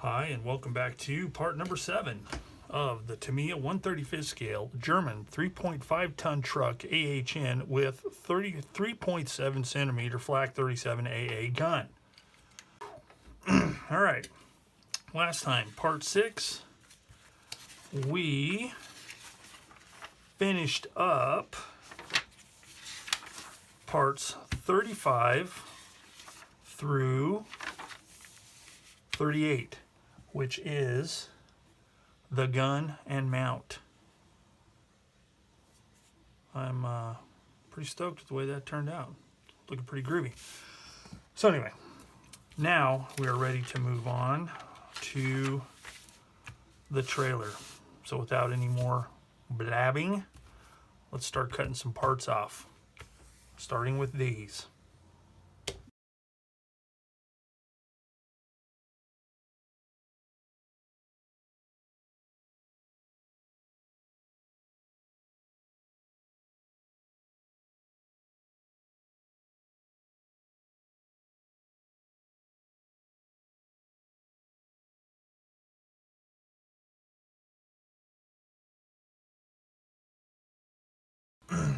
Hi, and welcome back to part number 7 of the Tamiya 135th scale German 3.5 ton truck AHN with 33.7 centimeter flak 37 AA gun. All right, last time, part 6, we finished up parts 35 through 38, which is the gun and mount. I'm pretty stoked with the way that turned out. Looking pretty groovy. So anyway, now we are ready to move on to the trailer. So without any more blabbing, let's start cutting some parts off, starting with these.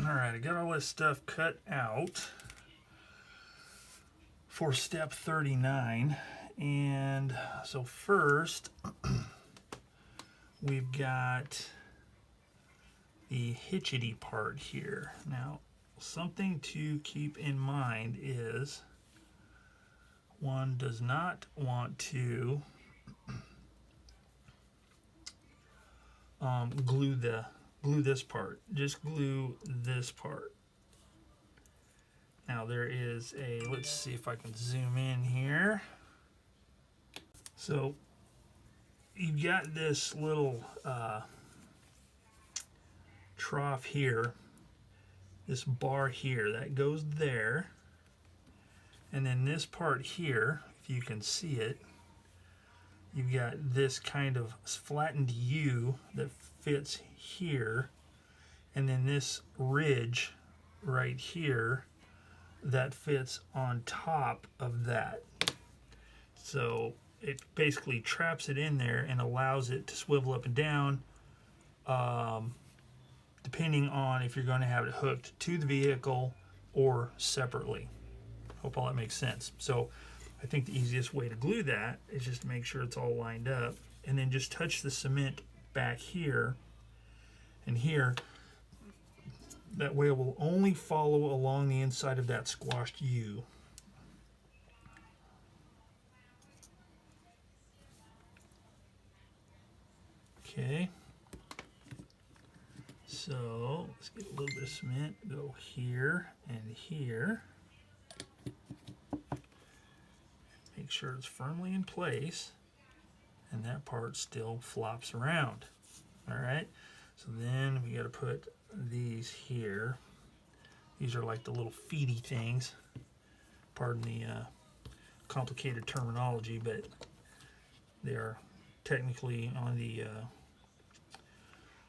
Alright, I got all this stuff cut out for step 39. And so first, we've got the hitchety part here. Now, something to keep in mind is one does not want to glue this part. Just glue this part. Now there is a, let's see if I can zoom in here. So you've got this little trough here, this bar here that goes there, and then this part here, if you can see it, you've got this kind of flattened U that fits here, and then this ridge right here that fits on top of that. So it basically traps it in there and allows it to swivel up and down, depending on if you're going to have it hooked to the vehicle or separately. Hope all that makes sense. So I think the easiest way to glue that is just to make sure it's all lined up, and then just touch the cement back here and here. That way it will only follow along the inside of that squashed U. Okay. So let's get a little bit of cement, go here and here. Make sure it's firmly in place, and that part still flops around. All right. So then we got to put these here. These are like the little feedy things. Pardon the complicated terminology, but they are technically on the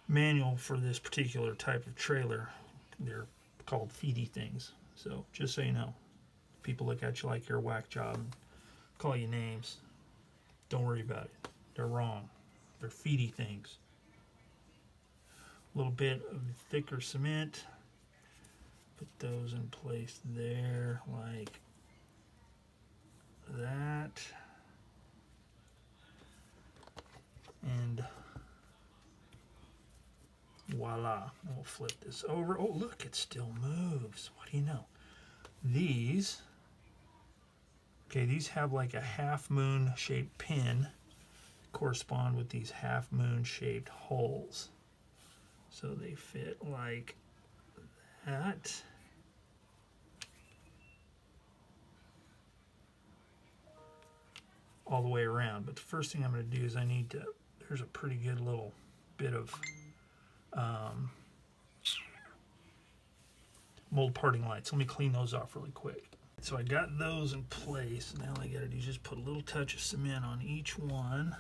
manual for this particular type of trailer. They're called feedy things. So just so you know, people look at you like you're a whack job and call you names. Don't worry about it. They're wrong. They're feedy things. A little bit of thicker cement. Put those in place there like that. And voila. We'll flip this over. Oh, look, it still moves. What do you know? These have like a half moon shaped pin, correspond with these half moon shaped holes. So they fit like that. All the way around. But the first thing I'm going to do is there's a pretty good little bit of mold parting lights. Let me clean those off really quick. So I got those in place. Now all I got to do is just put a little touch of cement on each one.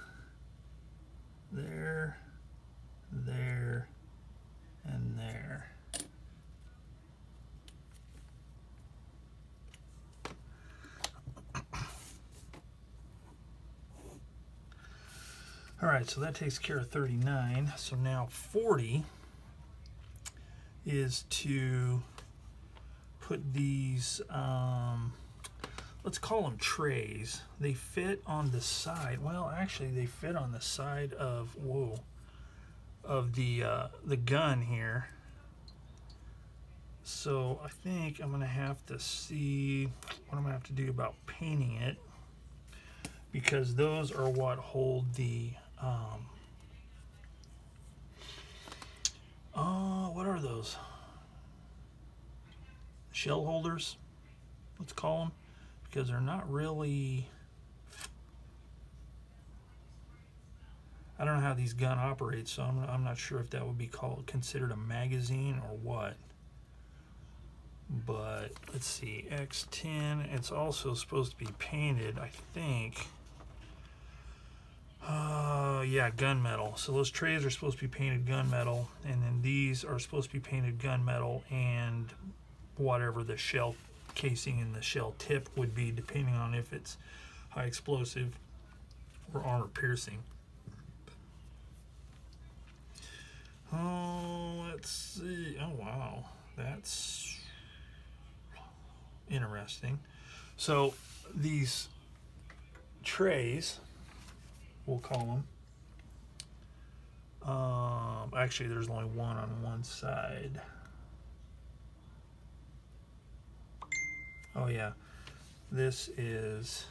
There, there, and there. All right, so that takes care of 39. So now 40 is to put these, let's call them trays. They fit on the side. Well, actually, they fit on the side of, whoa, of the gun here. So I think I'm gonna have to see what I'm gonna have to do about painting it, because those are what hold the what are those? Shell holders, let's call them, because they're not really, I don't know how these gun operates, so I'm not sure if that would be considered a magazine or what. But let's see, X10, it's also supposed to be painted, I think. Yeah, gunmetal. So those trays are supposed to be painted gunmetal, and then these are supposed to be painted gunmetal and whatever the shell casing and the shell tip would be, depending on if it's high explosive or armor piercing. Oh, let's see. Oh, wow. That's interesting. So these trays, we'll call them, actually there's only one on one side. Oh yeah, this is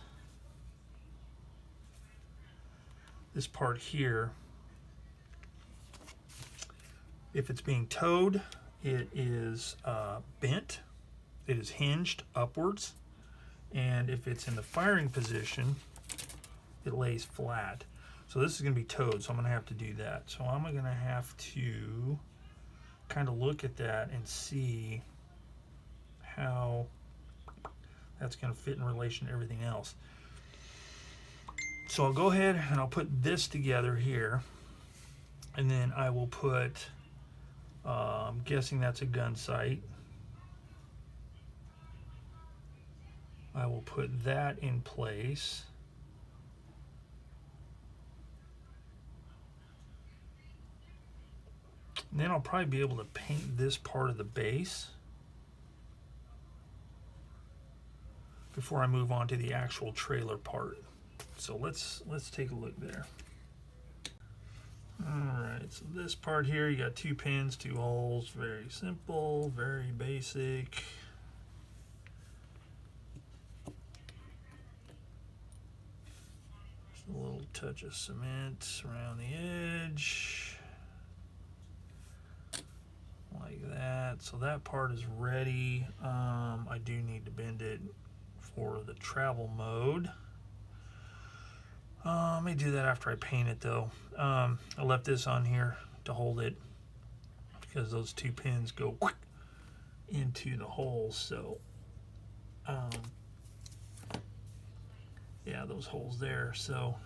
this part here. If it's being towed, it is bent, it is hinged upwards, and if it's in the firing position, it lays flat. So this is going to be towed, so I'm going to have to do that. So I'm going to have to kind of look at that and see how that's going to fit in relation to everything else. So I'll go ahead and I'll put this together here, and then I will put, I'm guessing that's a gun sight. I will put that in place. And then I'll probably be able to paint this part of the base before I move on to the actual trailer part. So let's take a look there. Alright, so this part here, you got 2 pins, 2 holes, very simple, very basic. Just a little touch of cement around the edge. Like that. So that part is ready. I do need to bend it for the travel mode. Let me do that after I paint it though. I left this on here to hold it because those 2 pins go into the holes. So yeah, those holes there. So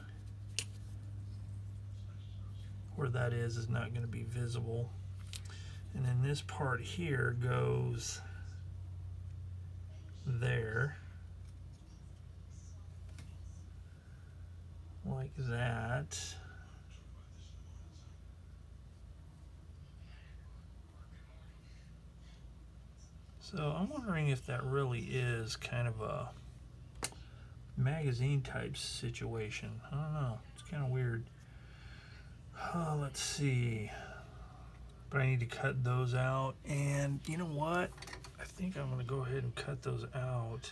where that is not going to be visible. And then this part here goes there, like that. So I'm wondering if that really is kind of a magazine type situation. I don't know, it's kind of weird. Let's see. But I need to cut those out, and you know what? I think I'm going to go ahead and cut those out.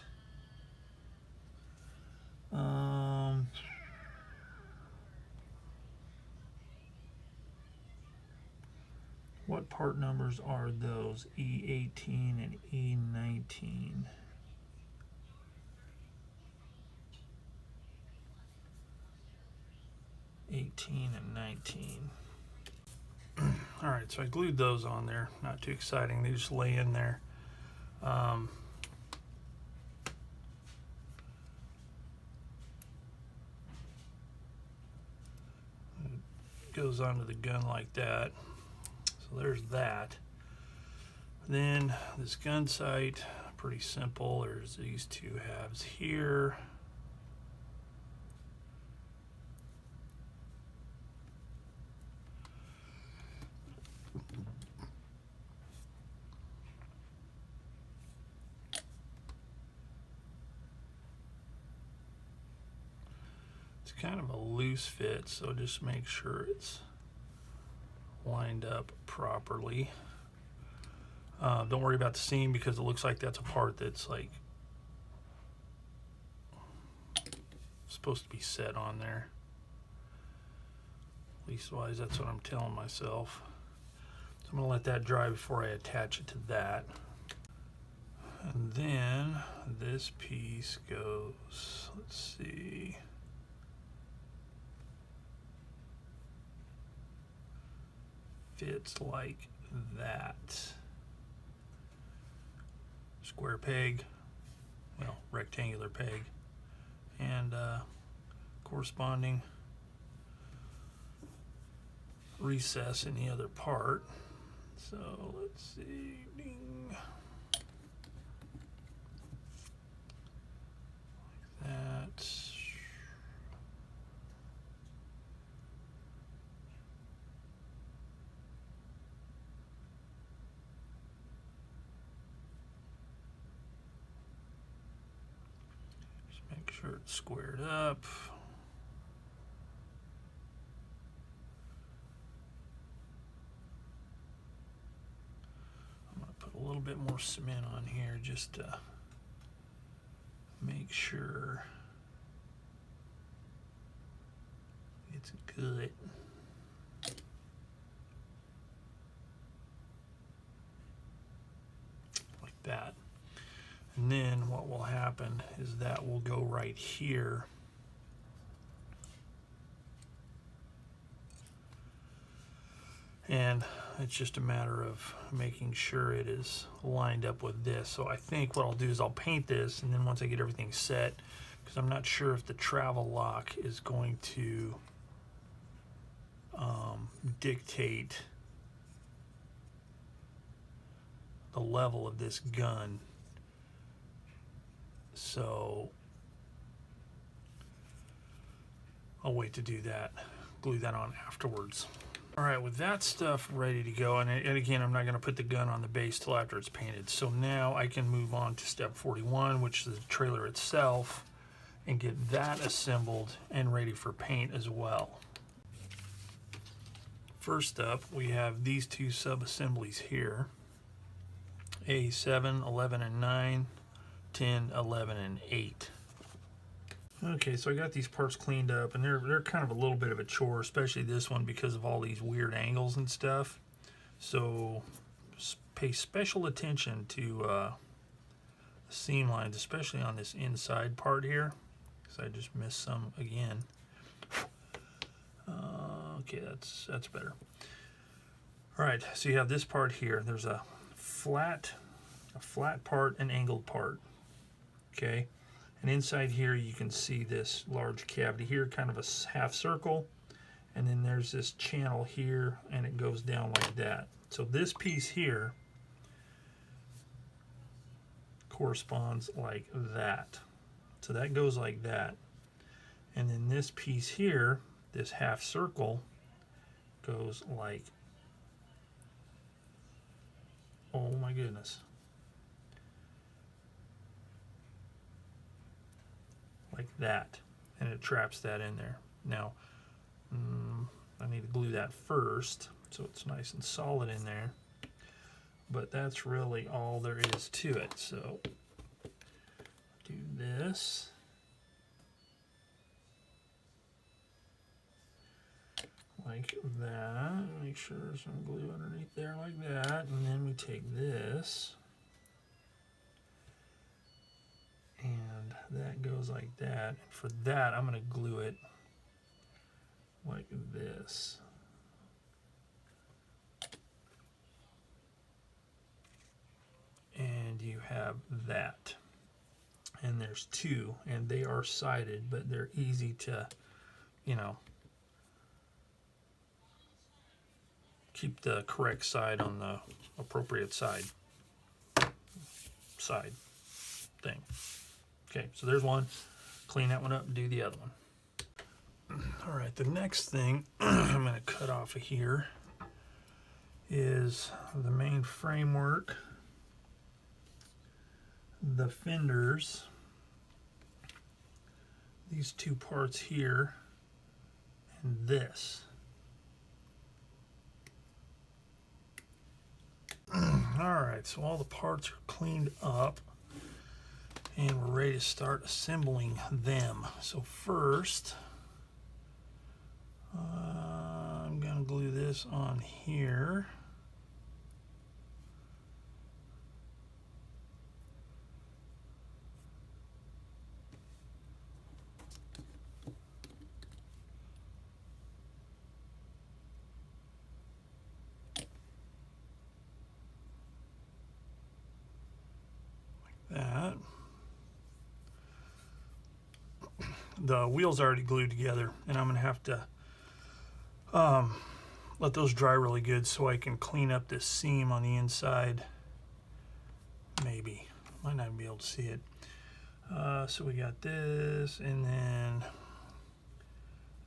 What part numbers are those? E18 and E19. '18 and 19. All right, so I glued those on there. Not too exciting. They just lay in there. It goes onto the gun like that. So there's that. Then this gun sight, pretty simple. There's these 2 halves here. It's kind of a loose fit, so just make sure it's lined up properly. Don't worry about the seam because it looks like that's a part that's like supposed to be set on there. Leastwise, that's what I'm telling myself. So I'm going to let that dry before I attach it to that. And then this piece goes, let's see, fits like that. Square peg, well, rectangular peg, and corresponding recess in the other part. So let's see, ding, like that. Just make sure it's squared up. A little bit more cement on here just to make sure it's good. Like that. And then what will happen is that will go right here. And it's just a matter of making sure it is lined up with this. So I think what I'll do is I'll paint this, and then once I get everything set, because I'm not sure if the travel lock is going to dictate the level of this gun. So I'll wait to do that, glue that on afterwards. All right, with that stuff ready to go, and again, I'm not going to put the gun on the base till after it's painted. So now I can move on to step 41, which is the trailer itself, and get that assembled and ready for paint as well. First up, we have these two sub-assemblies here, A7, 11, and 9, 10, 11, and 8. Okay, so I got these parts cleaned up, and they're kind of a little bit of a chore, especially this one because of all these weird angles and stuff. So pay special attention to the seam lines, especially on this inside part here, because I just missed some again. Okay, that's better. All right, so you have this part here. There's a flat part and angled part. Okay. And inside here you can see this large cavity here, kind of a half circle, and then there's this channel here, and it goes down like that. So this piece here corresponds like that. So that goes like that. And then this piece here, this half circle, goes like, oh my goodness, like that, and it traps that in there. Now I need to glue that first so it's nice and solid in there, but that's really all there is to it. So do this, like that, make sure there's some glue underneath there like that, and then we take this and that goes like that. And for that, I'm going to glue it like this. And you have that. And there's two, and they are sided, but they're easy to, you know, keep the correct side on the appropriate side thing. Okay, so there's one. Clean that one up and do the other one. All right, the next thing I'm going to cut off of here is the main framework, the fenders, these two parts here and this. Alright, so all the parts are cleaned up and we're ready to start assembling them. So first, I'm going to glue this on here. That. The wheels are already glued together, and I'm going to have to let those dry really good so I can clean up this seam on the inside. Maybe. Might not be able to see it. So we got this, and then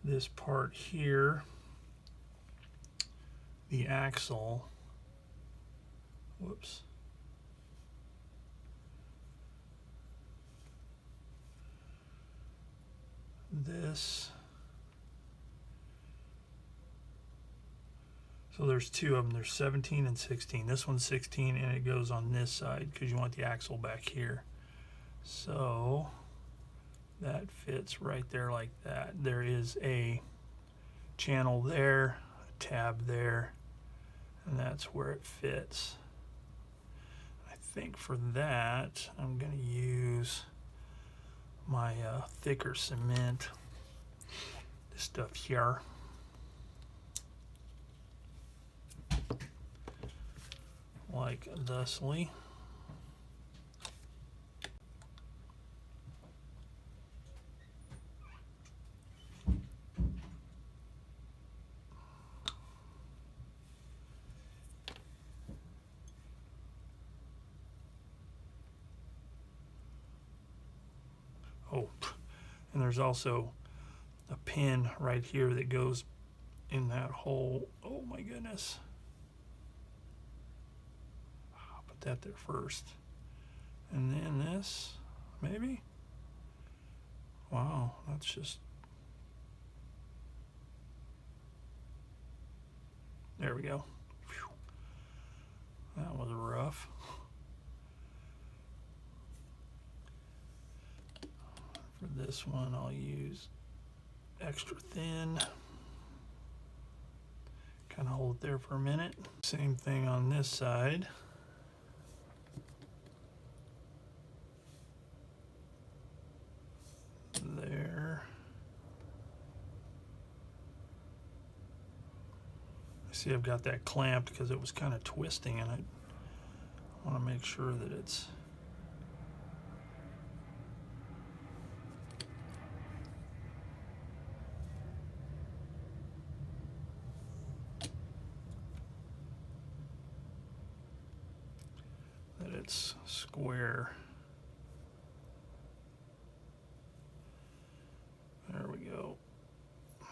this part here, the axle. Whoops. This. So there's two of them. There's 17 and 16. This one's 16 and it goes on this side because you want the axle back here. So that fits right there like that. There is a channel there, a tab there, and that's where it fits. I think for that I'm going to use my thicker cement, this stuff here. Like thusly. Oh, and there's also a pin right here that goes in that hole. Oh my goodness. I'll put that there first. And then this, maybe? Wow, that's just... There we go. Whew. That was rough. For this one, I'll use extra thin. Kind of hold it there for a minute. Same thing on this side. There. I see I've got that clamped because it was kind of twisting, and I want to make sure that it's square. There we go.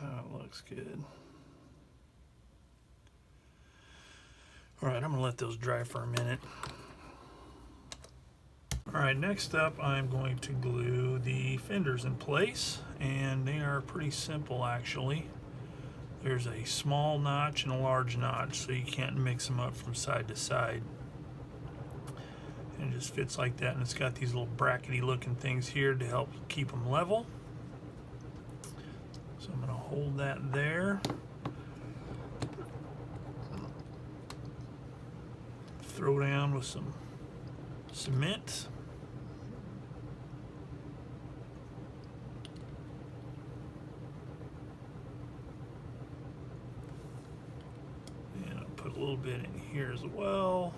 That looks good. All right, I'm gonna let those dry for a minute. All right, next up I'm going to glue the fenders in place, and they are pretty simple actually. There's a small notch and a large notch, so you can't mix them up from side to side. And it just fits like that, and it's got these little brackety looking things here to help keep them level. So I'm going to hold that there. Throw down with some cement. And I'll put a little bit in here as well.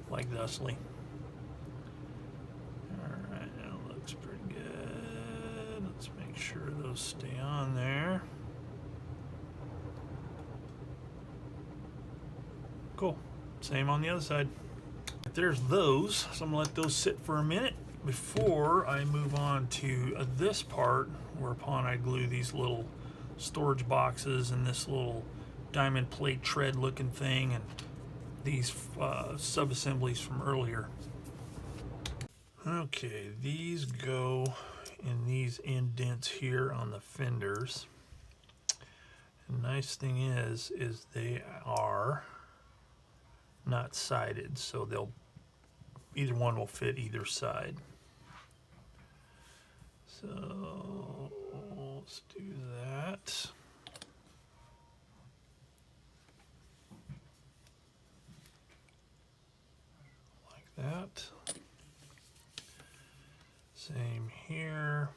Like thusly. Alright, that looks pretty good. Let's make sure those stay on there. Cool. Same on the other side. There's those, so I'm gonna let those sit for a minute before I move on to this part, whereupon I glue these little storage boxes and this little diamond plate tread looking thing and these sub-assemblies from earlier. Okay, these go in these indents here on the fenders. The nice thing is they are not sided, so they'll either one will fit either side. So let's do that. Like that. Same here.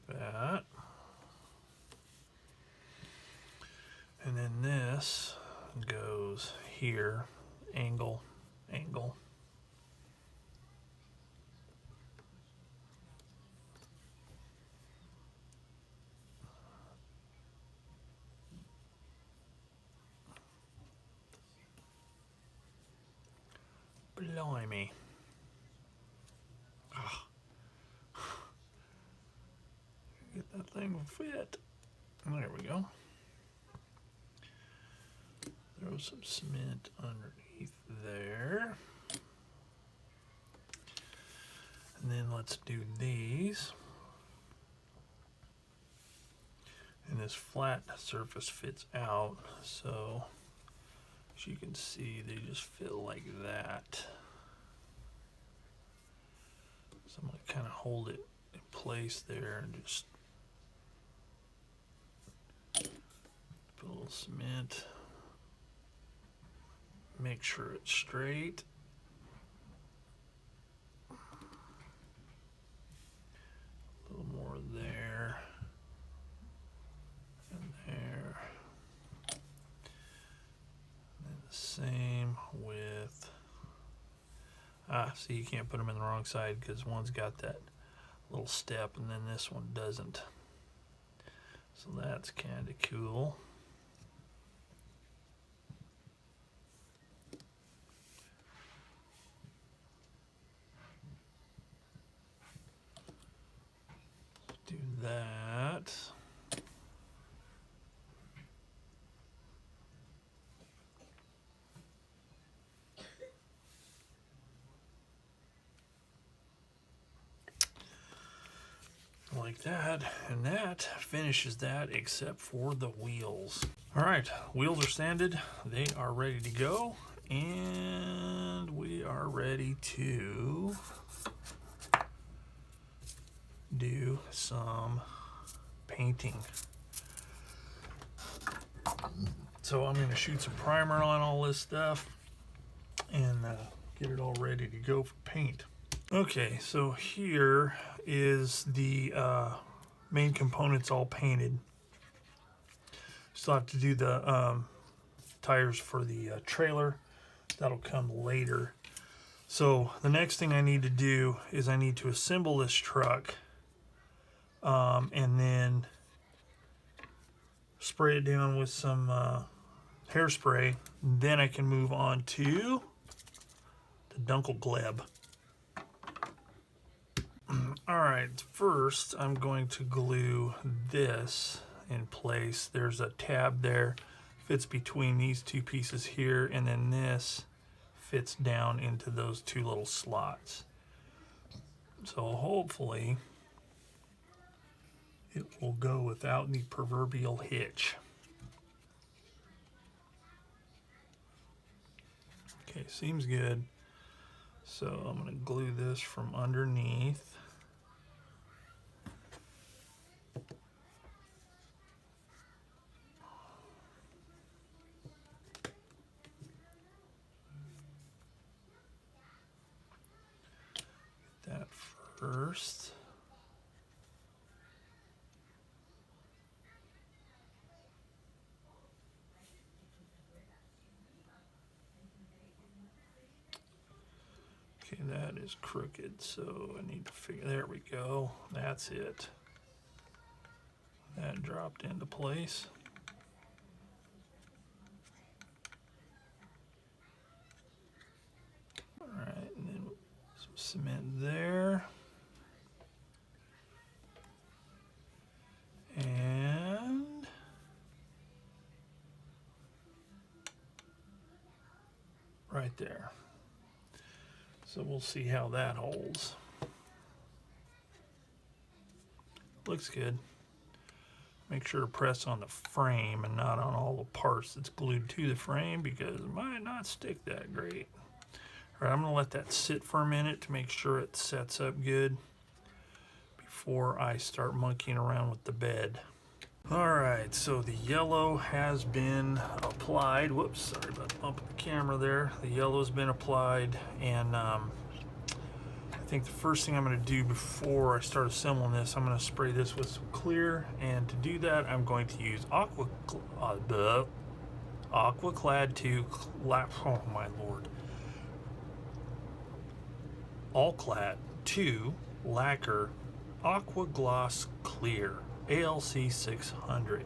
That. And then this goes here, angle, angle. Blimey. Oh. Get that thing to fit. There we go. Throw some cement underneath there. And then let's do these. And this flat surface fits out, so as you can see, they just fit like that. So I'm going to kind of hold it in place there and just put a little cement. Make sure it's straight. A little more there and there. And the same with, see, you can't put them in the wrong side because one's got that little step and then this one doesn't. So that's kind of cool. Do that. Like that, and that finishes that except for the wheels. All right, wheels are sanded, they are ready to go, and we are ready to do some painting. So I'm going to shoot some primer on all this stuff and get it all ready to go for paint. Okay, so here is the main components all painted. Still have to do the tires for the trailer. That'll come later. So the next thing I need to do is I need to assemble this truck and then spray it down with some hairspray. Then I can move on to the Dunkel Gleb. Alright, first I'm going to glue this in place. There's a tab there, fits between these two pieces here, and then this fits down into those two little slots. So hopefully it will go without the proverbial hitch. Okay, seems good. So I'm going to glue this from underneath. Get that first. Okay, that is crooked, so I need to figure, there we go, that's it. That dropped into place. Alright, and then Cement there. And right there. So we'll see how that holds. Looks good. Make sure to press on the frame and not on all the parts that's glued to the frame, because it might not stick that great. All right, I'm going to let that sit for a minute to make sure it sets up good before I start monkeying around with the bed. All right, so the yellow has been applied. Whoops, sorry about bumping the camera there. The yellow has been applied, and I think the first thing I'm going to do before I start assembling this, I'm going to spray this with some clear, and to do that, I'm going to use Aquaclad 2, oh my lord, Allclad 2 Lacquer Aqua Gloss Clear ALC 600.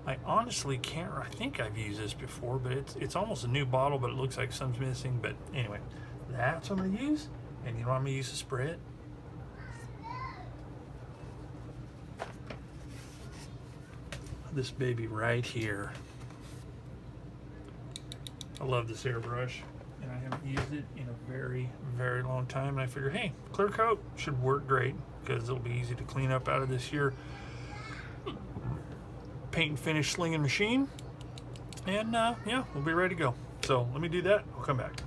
I honestly can't, I think I've used this before, but it's almost a new bottle, but it looks like something's missing. But anyway, that's what I'm going to use. And you know what I'm going to use to spray it? This baby right here. I love this airbrush, and I haven't used it in a very, very long time. And I figure, hey, clear coat should work great, because it'll be easy to clean up out of this here paint and finish slinging machine. And yeah, we'll be ready to go. So let me do that. I'll come back.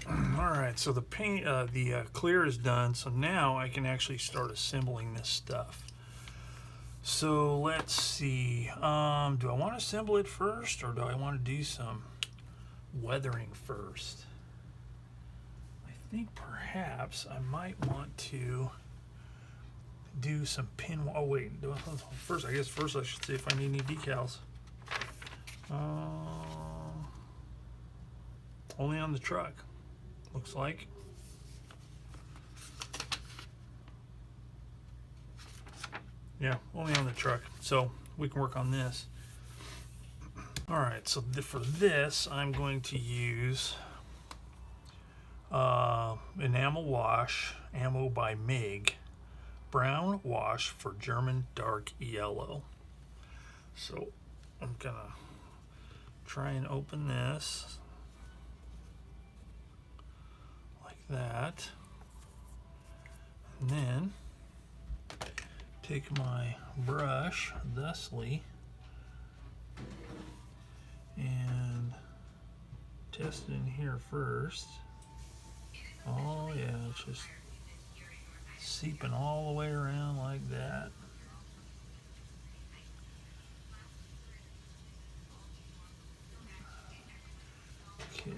All right, so the paint, the clear is done. So now I can actually start assembling this stuff. So let's see. Do I want to assemble it first, or do I want to do some weathering first? I think perhaps I might want to do some pin. Oh wait, first I should see if I need any decals. Only on the truck, looks like. Yeah, only on the truck, so we can work on this. All right, so for this I'm going to use enamel wash, Ammo by MIG, brown wash for German dark yellow. So I'm gonna try and open this like that, and then take my brush thusly and test it in here first. Oh yeah, it's just seeping all the way around like that. Okay.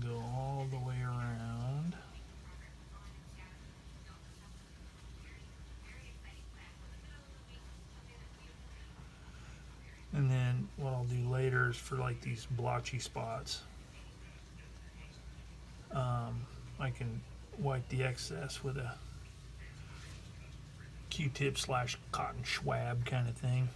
Go all the way around. And then what I'll do later is for like these blotchy spots, I can wipe the excess with a Q-tip / cotton swab kind of thing.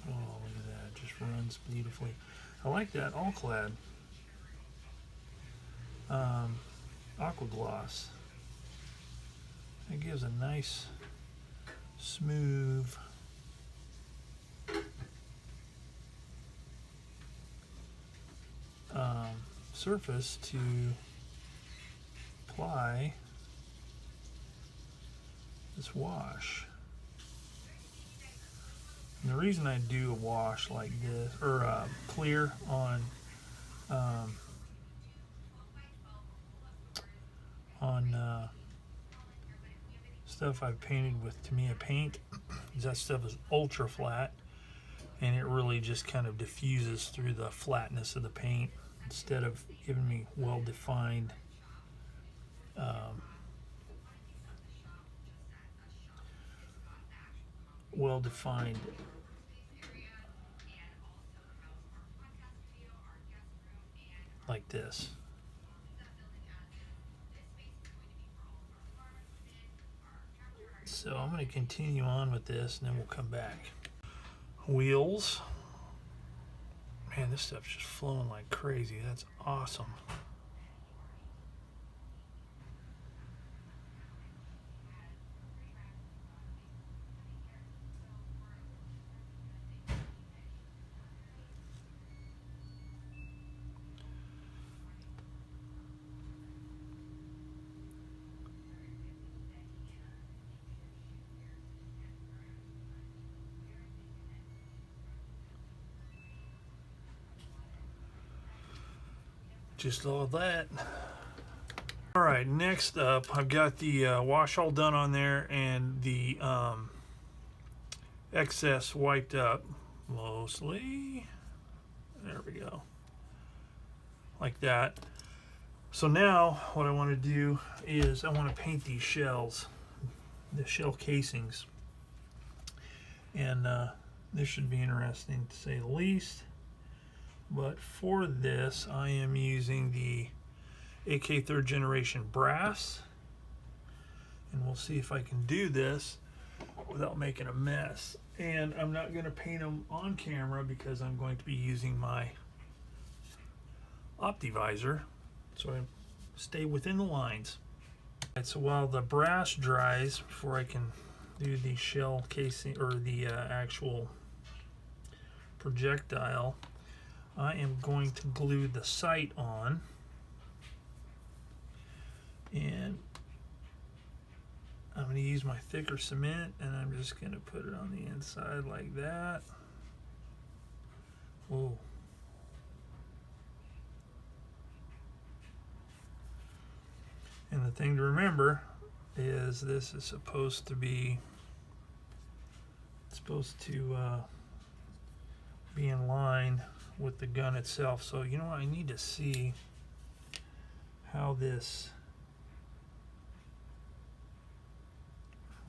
Oh, look at that, it just runs beautifully. I like that Allclad Aqua Gloss. It gives a nice smooth surface to apply this wash. And the reason I do a wash like this, or clear on stuff I've painted with Tamiya paint, is that stuff is ultra flat, and it really just kind of diffuses through the flatness of the paint instead of giving me well-defined like this. So I'm going to continue on with this and then we'll come back. Wheels. Man, this stuff's just flowing like crazy. That's awesome. Just all that. All right, next up, I've got the wash all done on there and the excess wiped up mostly. There we go. Like that. So now what I want to do is I want to paint these shells, the shell casings. And this should be interesting to say the least. But for this, I am using the AK 3rd generation brass. And we'll see if I can do this without making a mess. And I'm not going to paint them on camera because I'm going to be using my Optivisor. So I stay within the lines. Right, so while the brass dries, before I can do the shell casing or the actual projectile, I am going to glue the sight on, and I'm going to use my thicker cement and I'm just going to put it on the inside like that. Whoa. And the thing to remember is this is supposed to be be in line with the gun itself. So you know what, I need to see how this,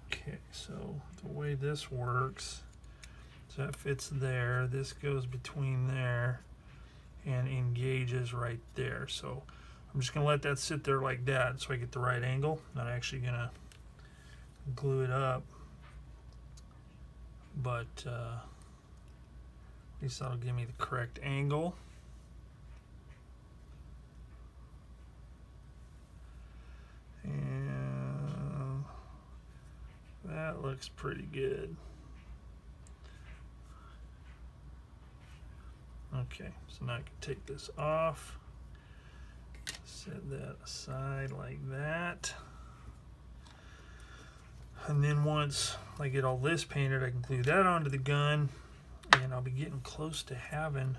okay, so the way this works is that fits there, this goes between there and engages right there. So I'm just gonna let that sit there like that so I get the right angle. Not actually gonna glue it up, but at least that'll give me the correct angle. And that looks pretty good. Okay, so now I can take this off, set that aside like that. And then once I get all this painted, I can glue that onto the gun, and I'll be getting close to having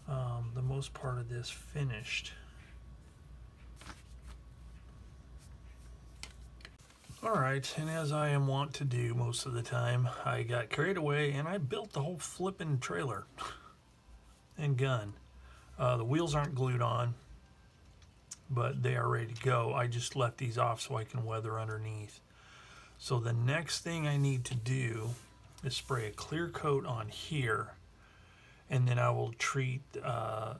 the most part of this finished. Alright, and as I am wont to do most of the time, I got carried away and I built the whole flipping trailer and gun. The wheels aren't glued on, but they are ready to go. I just left these off so I can weather underneath. So the next thing I need to do is spray a clear coat on here, and then I will treat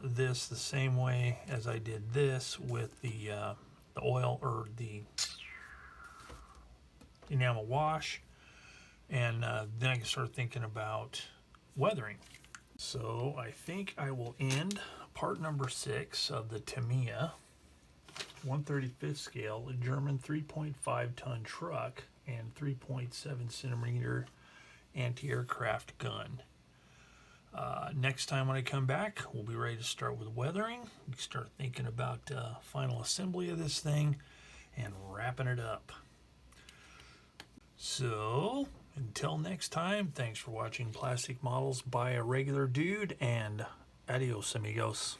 this the same way as I did this with the oil or the enamel wash, and then I can start thinking about weathering. So I think I will end part number 6 of the Tamiya 1/35 scale German 3.5 ton truck and 3.7 centimeter anti-aircraft gun. Next time when I come back, we'll be ready to start with weathering. We can start thinking about final assembly of this thing and wrapping it up. So until next time, thanks for watching Plastic Models by a Regular Dude, and adios amigos.